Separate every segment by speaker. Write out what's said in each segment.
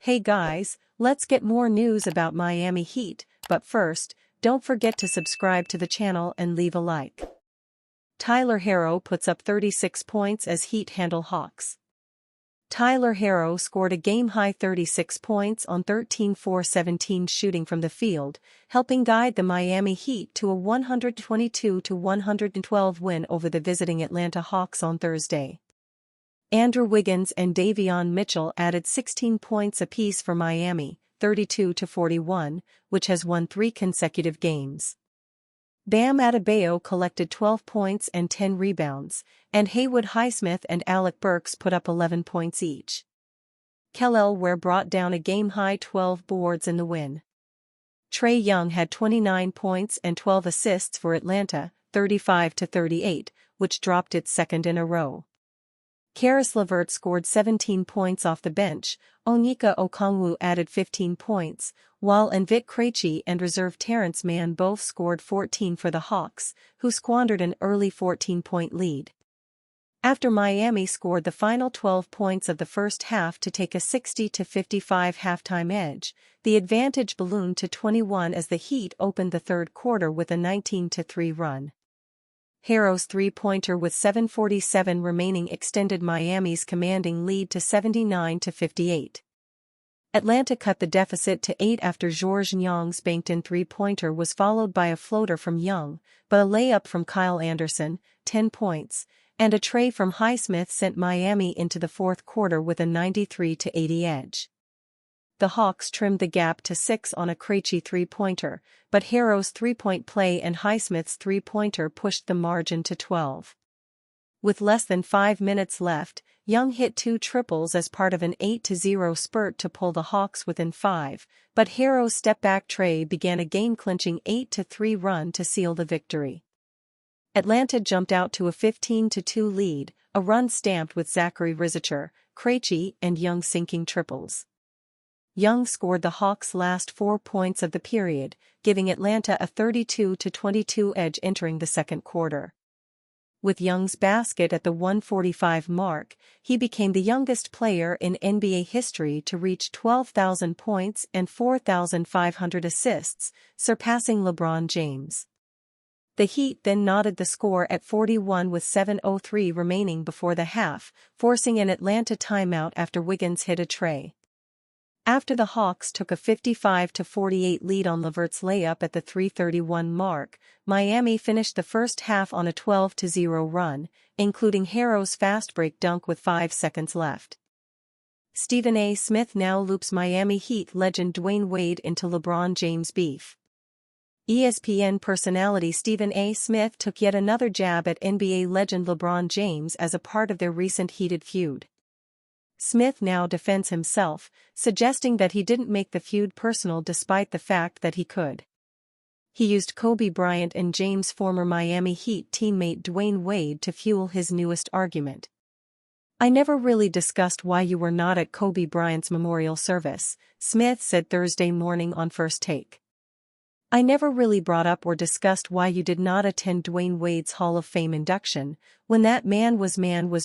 Speaker 1: Hey guys, let's get more news about Miami Heat, but first, don't forget to subscribe to the channel and leave a like. Tyler Herro puts up 36 points as Heat handle Hawks. Tyler Herro scored a game-high 36 points on 13-4-17 shooting from the field, helping guide the Miami Heat to a 122-112 win over the visiting Atlanta Hawks on Thursday. Andrew Wiggins and Davion Mitchell added 16 points apiece for Miami, 32-41, which has won 3 consecutive games. Bam Adebayo collected 12 points and 10 rebounds, and Haywood Highsmith and Alec Burks put up 11 points each. Kel'el Ware brought down a game-high 12 boards in the win. Trae Young had 29 points and 12 assists for Atlanta, 35-38, which dropped its second in a row. Caris LeVert scored 17 points off the bench, Onyeka Okongwu added 15 points, while Vit Krejci and reserve Terrence Mann both scored 14 for the Hawks, who squandered an early 14-point lead. After Miami scored the final 12 points of the first half to take a 60-55 halftime edge, the advantage ballooned to 21 as the Heat opened the third quarter with a 19-3 run. Herro's three-pointer with 7:47 remaining extended Miami's commanding lead to 79-58. Atlanta cut the deficit to 8 after Georges Niang's banked-in three-pointer was followed by a floater from Young, but a layup from Kyle Anderson, 10 points, and a tray from Highsmith sent Miami into the fourth quarter with a 93-80 edge. The Hawks trimmed the gap to 6 on a Krejci three-pointer, but Herro's three-point play and Highsmith's three-pointer pushed the margin to 12. With less than 5 minutes left, Young hit 2 triples as part of an 8-0 spurt to pull the Hawks within 5, but Herro's step-back tray began a game-clinching 8-3 run to seal the victory. Atlanta jumped out to a 15-2 lead, a run stamped with Zachary Rizicher, Krejci and Young sinking triples. Young scored the Hawks' last 4 points of the period, giving Atlanta a 32-22 edge entering the second quarter. With Young's basket at the 1:45 mark, he became the youngest player in NBA history to reach 12,000 points and 4,500 assists, surpassing LeBron James. The Heat then knotted the score at 41 with 7:03 remaining before the half, forcing an Atlanta timeout after Wiggins hit a tray. After the Hawks took a 55-48 lead on LeVert's layup at the 3:31 mark, Miami finished the first half on a 12-0 run, including Herro's fast break dunk with 5 seconds left. Stephen A. Smith now loops Miami Heat legend Dwayne Wade into LeBron James beef. ESPN personality Stephen A. Smith took yet another jab at NBA legend LeBron James as a part of their recent heated feud. Smith now defends himself, suggesting that he didn't make the feud personal despite the fact that he could. He used Kobe Bryant and James' former Miami Heat teammate Dwayne Wade to fuel his newest argument. "I never really discussed why you were not at Kobe Bryant's memorial service," Smith said Thursday morning on First Take. "I never really brought up or discussed why you did not attend Dwayne Wade's Hall of Fame induction, when that man was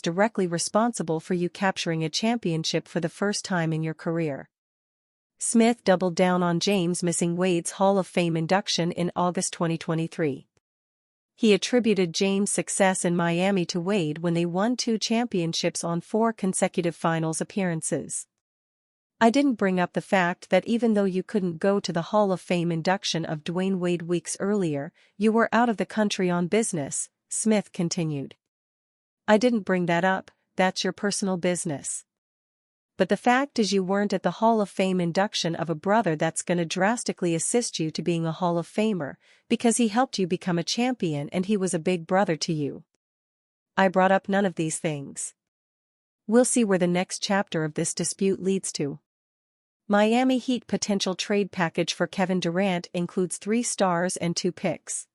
Speaker 1: directly responsible for you capturing a championship for the first time in your career." Smith doubled down on James missing Wade's Hall of Fame induction in August 2023. He attributed James' success in Miami to Wade when they won 2 championships on 4 consecutive finals appearances. "I didn't bring up the fact that even though you couldn't go to the Hall of Fame induction of Dwayne Wade weeks earlier, you were out of the country on business," Smith continued. "I didn't bring that up, that's your personal business. But the fact is you weren't at the Hall of Fame induction of a brother that's gonna drastically assist you to being a Hall of Famer, because he helped you become a champion and he was a big brother to you. I brought up none of these things. We'll see where the next chapter of this dispute leads to." Miami Heat potential trade package for Kevin Durant includes 3 stars and 2 picks.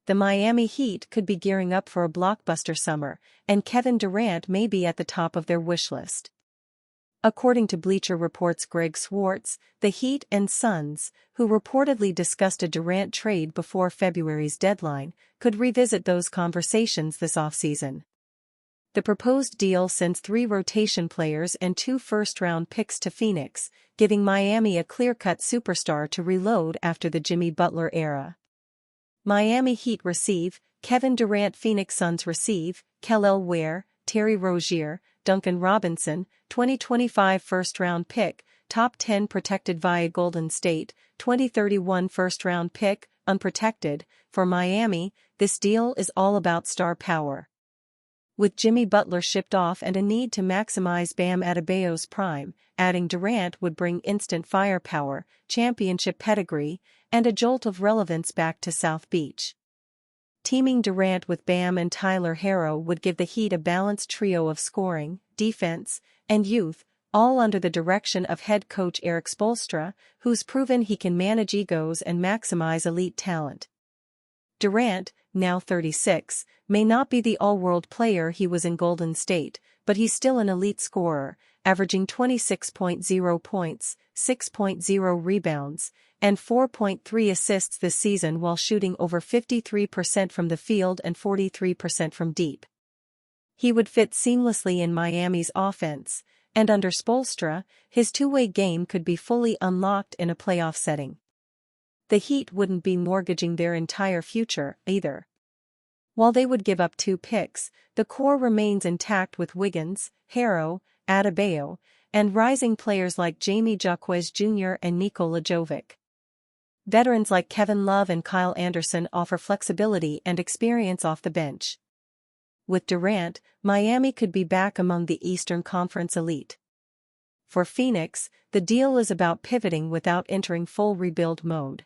Speaker 1: The Miami Heat could be gearing up for a blockbuster summer, and Kevin Durant may be at the top of their wish list. According to Bleacher Report's Greg Swartz, the Heat and Suns, who reportedly discussed a Durant trade before February's deadline, could revisit those conversations this offseason. The proposed deal sends 3 rotation players and 2 first-round picks to Phoenix, giving Miami a clear-cut superstar to reload after the Jimmy Butler era. Miami Heat receive, Kevin Durant. Phoenix Suns receive, Kel'el Ware, Terry Rozier, Duncan Robinson, 2025 first-round pick, top 10 protected via Golden State, 2031 first-round pick, unprotected. For Miami, this deal is all about star power. With Jimmy Butler shipped off and a need to maximize Bam Adebayo's prime, adding Durant would bring instant firepower, championship pedigree, and a jolt of relevance back to South Beach. Teaming Durant with Bam and Tyler Herro would give the Heat a balanced trio of scoring, defense, and youth, all under the direction of head coach Erik Spoelstra, who's proven he can manage egos and maximize elite talent. Durant, now 36, may not be the all-world player he was in Golden State, but he's still an elite scorer, averaging 26.0 points, 6.0 rebounds, and 4.3 assists this season while shooting over 53% from the field and 43% from deep. He would fit seamlessly in Miami's offense, and under Spoelstra, his two-way game could be fully unlocked in a playoff setting. The Heat wouldn't be mortgaging their entire future, either. While they would give up 2 picks, the core remains intact with Wiggins, Herro, Adebayo, and rising players like Jamie Jaquez Jr. and Nikola Jovic. Veterans like Kevin Love and Kyle Anderson offer flexibility and experience off the bench. With Durant, Miami could be back among the Eastern Conference elite. For Phoenix, the deal is about pivoting without entering full rebuild mode.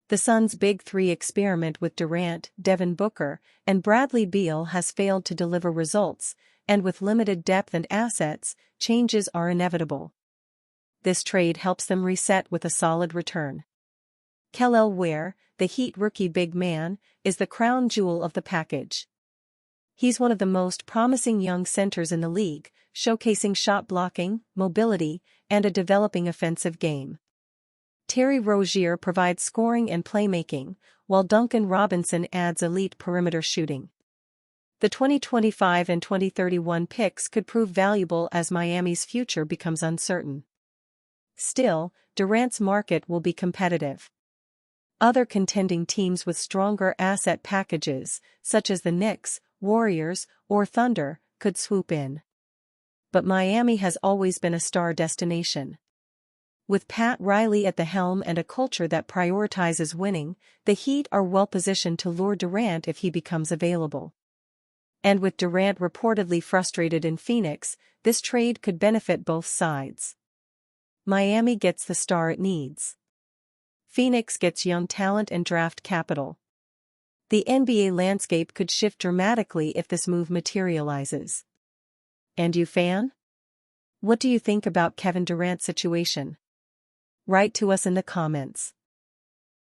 Speaker 1: The Suns' Big Three experiment with Durant, Devin Booker, and Bradley Beal has failed to deliver results, and with limited depth and assets, changes are inevitable. This trade helps them reset with a solid return. Kel'el Ware, the Heat rookie big man, is the crown jewel of the package. He's one of the most promising young centers in the league, showcasing shot blocking, mobility, and a developing offensive game. Terry Rozier provides scoring and playmaking, while Duncan Robinson adds elite perimeter shooting. The 2025 and 2031 picks could prove valuable as Miami's future becomes uncertain. Still, Durant's market will be competitive. Other contending teams with stronger asset packages, such as the Knicks, Warriors, or Thunder, could swoop in. But Miami has always been a star destination. With Pat Riley at the helm and a culture that prioritizes winning, the Heat are well-positioned to lure Durant if he becomes available. And with Durant reportedly frustrated in Phoenix, this trade could benefit both sides. Miami gets the star it needs. Phoenix gets young talent and draft capital. The NBA landscape could shift dramatically if this move materializes. And you, fan? What do you think about Kevin Durant's situation? Write to us in the comments.